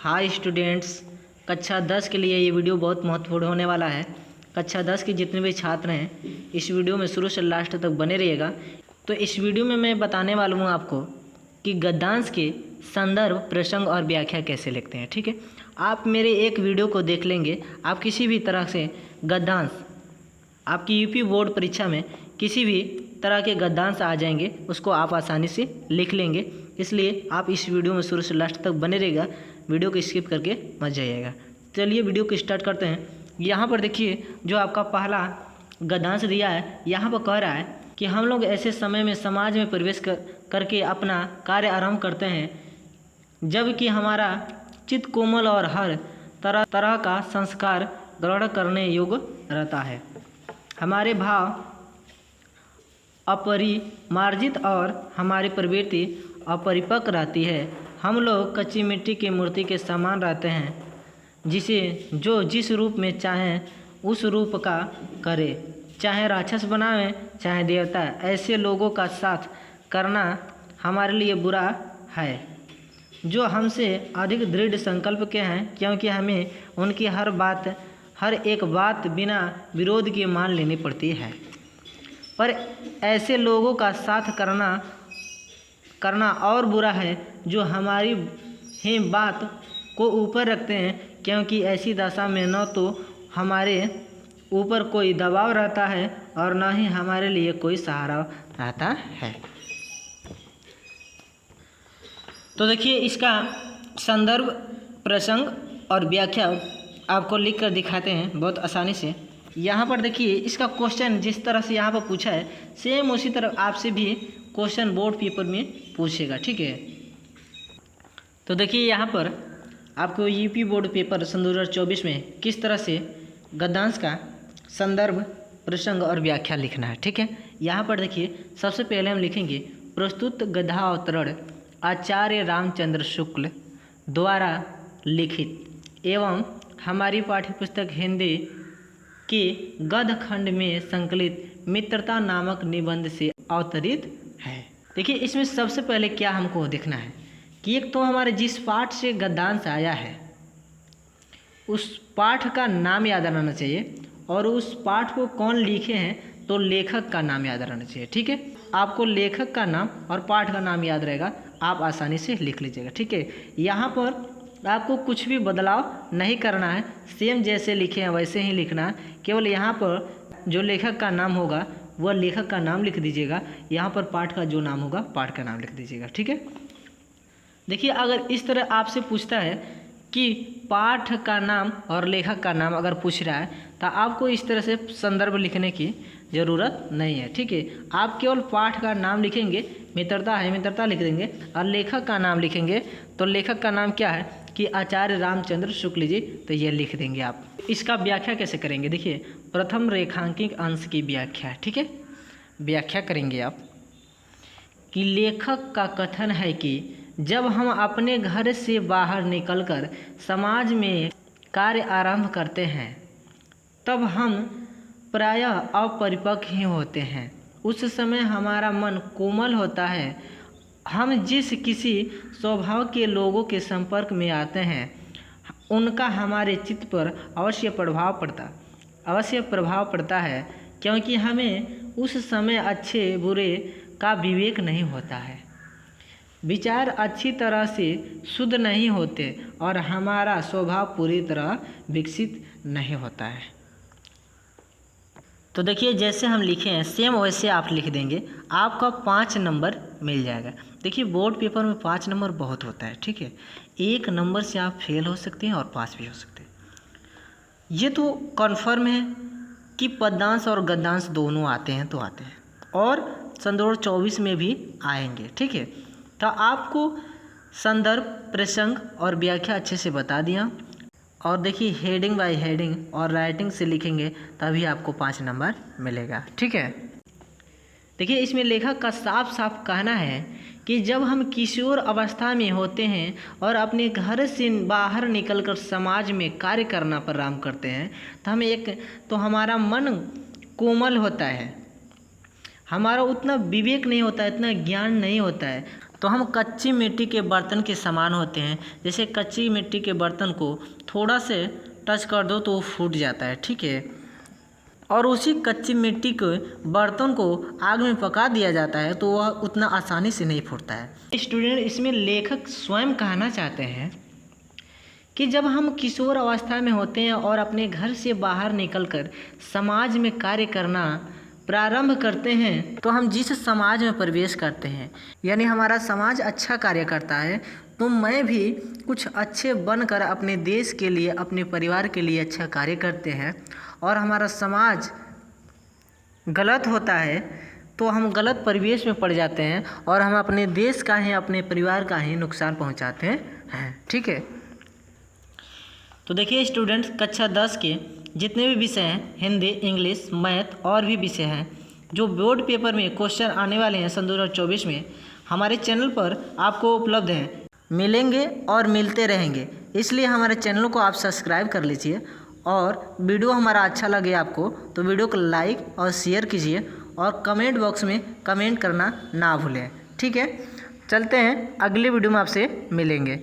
Hi students, कक्षा 10 के लिए ये वीडियो बहुत महत्वपूर्ण होने वाला है। कक्षा 10 के जितने भी छात्र हैं इस वीडियो में शुरू से लास्ट तक बने रहिएगा। तो इस वीडियो में मैं बताने वाला हूँ आपको कि गद्यांश के संदर्भ, प्रसंग और व्याख्या कैसे लिखते हैं। ठीक है, आप मेरे एक वीडियो को देख लेंगे, आप किसी भी तरह से गद्यांश, आपकी यूपी बोर्ड परीक्षा में किसी भी तरह के गद्यांश आ जाएंगे, उसको आप आसानी से लिख लेंगे। इसलिए आप इस वीडियो में शुरू से लास्ट तक बने रहेगा, वीडियो को स्किप करके मत जाइएगा। चलिए वीडियो को स्टार्ट करते हैं। यहाँ पर देखिए जो आपका पहला गद्यांश दिया है, यहाँ पर कह रहा है कि हम लोग ऐसे समय में समाज में प्रवेश करके अपना कार्य आरंभ करते हैं जबकि हमारा चित्त कोमल और हर तरह तरह का संस्कार ग्रहण करने योग्य रहता है। हमारे भाव अपरिमार्जित और हमारी प्रवृत्ति अपरिपक्व रहती है। हम लोग कच्ची मिट्टी की मूर्ति के समान रहते हैं, जिसे जो जिस रूप में चाहें उस रूप का करे, चाहे राक्षस बनावें चाहे देवता। ऐसे लोगों का साथ करना हमारे लिए बुरा है जो हमसे अधिक दृढ़ संकल्प के हैं, क्योंकि हमें उनकी हर एक बात बिना विरोध के मान लेनी पड़ती है। पर ऐसे लोगों का साथ करना और बुरा है जो हमारी ही बात को ऊपर रखते हैं, क्योंकि ऐसी दशा में न तो हमारे ऊपर कोई दबाव रहता है और न ही हमारे लिए कोई सहारा रहता है। तो देखिए इसका संदर्भ, प्रसंग और व्याख्या आपको लिख कर दिखाते हैं बहुत आसानी से। यहाँ पर देखिए इसका क्वेश्चन जिस तरह से यहाँ पर पूछा है सेम उसी तरह आपसे भी क्वेश्चन बोर्ड पेपर में पूछेगा। ठीक है, तो देखिए यहाँ पर आपको यूपी बोर्ड पेपर सन 2024 में किस तरह से गद्यांश का संदर्भ, प्रसंग और व्याख्या लिखना है। ठीक है, यहाँ पर देखिए सबसे पहले हम लिखेंगे प्रस्तुत गद्यावतरण आचार्य रामचंद्र शुक्ल द्वारा लिखित एवं हमारी पाठ्यपुस्तक हिंदी के गद्य खंड में संकलित मित्रता नामक निबंध से अवतरित है। देखिए इसमें सबसे पहले क्या हमको देखना है कि एक तो हमारे जिस पाठ से गद्यांश आया है उस पाठ का नाम याद रहना चाहिए, और उस पाठ को कौन लिखे हैं तो लेखक का नाम याद रहना चाहिए। ठीक है, आपको लेखक का नाम और पाठ का नाम याद रहेगा, आप आसानी से लिख लीजिएगा। ठीक है, यहाँ पर आपको कुछ भी बदलाव नहीं करना है, सेम जैसे लिखे हैं वैसे ही लिखना है। केवल यहाँ पर जो लेखक का नाम होगा वह लेखक का नाम लिख दीजिएगा, यहाँ पर पाठ का जो नाम होगा पाठ का नाम लिख दीजिएगा। ठीक है, देखिए अगर इस तरह आपसे पूछता है कि पाठ का नाम और लेखक का नाम अगर पूछ रहा है तो आपको इस तरह से संदर्भ लिखने की ज़रूरत नहीं है। ठीक है, आप केवल पाठ का नाम लिखेंगे, मित्रता है मित्रता लिख देंगे, और लेखक का नाम लिखेंगे तो लेखक का नाम क्या है कि आचार्य रामचंद्र शुक्ल जी, तो ये लिख देंगे आप। इसका व्याख्या कैसे करेंगे, देखिए प्रथम रेखांकित अंश की व्याख्या। ठीक है, व्याख्या करेंगे आप कि लेखक का कथन है कि जब हम अपने घर से बाहर निकलकर समाज में कार्य आरंभ करते हैं तब हम प्रायः अपरिपक्व ही होते हैं। उस समय हमारा मन कोमल होता है। हम जिस किसी स्वभाव के लोगों के संपर्क में आते हैं उनका हमारे चित्त पर अवश्य प्रभाव पड़ता है, क्योंकि हमें उस समय अच्छे बुरे का विवेक नहीं होता है, विचार अच्छी तरह से शुद्ध नहीं होते और हमारा स्वभाव पूरी तरह विकसित नहीं होता है। तो देखिए जैसे हम लिखे हैं सेम वैसे आप लिख देंगे, आपका 5 नंबर मिल जाएगा। देखिए बोर्ड पेपर में 5 नंबर बहुत होता है। ठीक है, 1 नंबर से आप फेल हो सकते हैं और पास भी हो सकते हैं। ये तो कन्फर्म है कि पद्यांश और गद्यांश दोनों आते हैं तो आते हैं, और सन 2024 में भी आएंगे। ठीक है, तो आपको संदर्भ, प्रसंग और व्याख्या अच्छे से बता दिया, और देखिए हेडिंग बाय हेडिंग और राइटिंग से लिखेंगे तभी आपको 5 नंबर मिलेगा। ठीक है, देखिए इसमें लेखक का साफ साफ कहना है कि जब हम किशोर अवस्था में होते हैं और अपने घर से बाहर निकलकर समाज में कार्य करना प्रारंभ करते हैं तो हमारा मन कोमल होता है, हमारा उतना विवेक नहीं होता है, इतना ज्ञान नहीं होता है, तो हम कच्ची मिट्टी के बर्तन के समान होते हैं। जैसे कच्ची मिट्टी के बर्तन को थोड़ा से टच कर दो तो वो फूट जाता है, ठीक है। और उसी कच्ची मिट्टी के बर्तन को आग में पका दिया जाता है तो वह उतना आसानी से नहीं फूटता है। स्टूडेंट, इसमें लेखक स्वयं कहना चाहते हैं कि जब हम किशोर अवस्था में होते हैं और अपने घर से बाहर निकलकर समाज में कार्य करना प्रारंभ करते हैं तो हम जिस समाज में प्रवेश करते हैं, यानी हमारा समाज अच्छा कार्य करता है तो मैं भी कुछ अच्छे बनकर अपने देश के लिए, अपने परिवार के लिए अच्छा कार्य करते हैं। और हमारा समाज गलत होता है तो हम गलत परिवेश में पड़ जाते हैं और हम अपने देश का ही, अपने परिवार का ही नुकसान पहुंचाते हैं, ठीक है। तो देखिए स्टूडेंट्स, कक्षा 10 के जितने भी विषय हैं, हिंदी, इंग्लिश, मैथ और भी विषय हैं, जो बोर्ड पेपर में क्वेश्चन आने वाले हैं सन 2024 में, हमारे चैनल पर आपको उपलब्ध हैं, मिलेंगे और मिलते रहेंगे। इसलिए हमारे चैनल को आप सब्सक्राइब कर लीजिए और वीडियो हमारा अच्छा लगे आपको तो वीडियो को लाइक और शेयर कीजिए और कमेंट बॉक्स में कमेंट करना ना भूलें, ठीक है। चलते हैं, अगले वीडियो में आपसे मिलेंगे।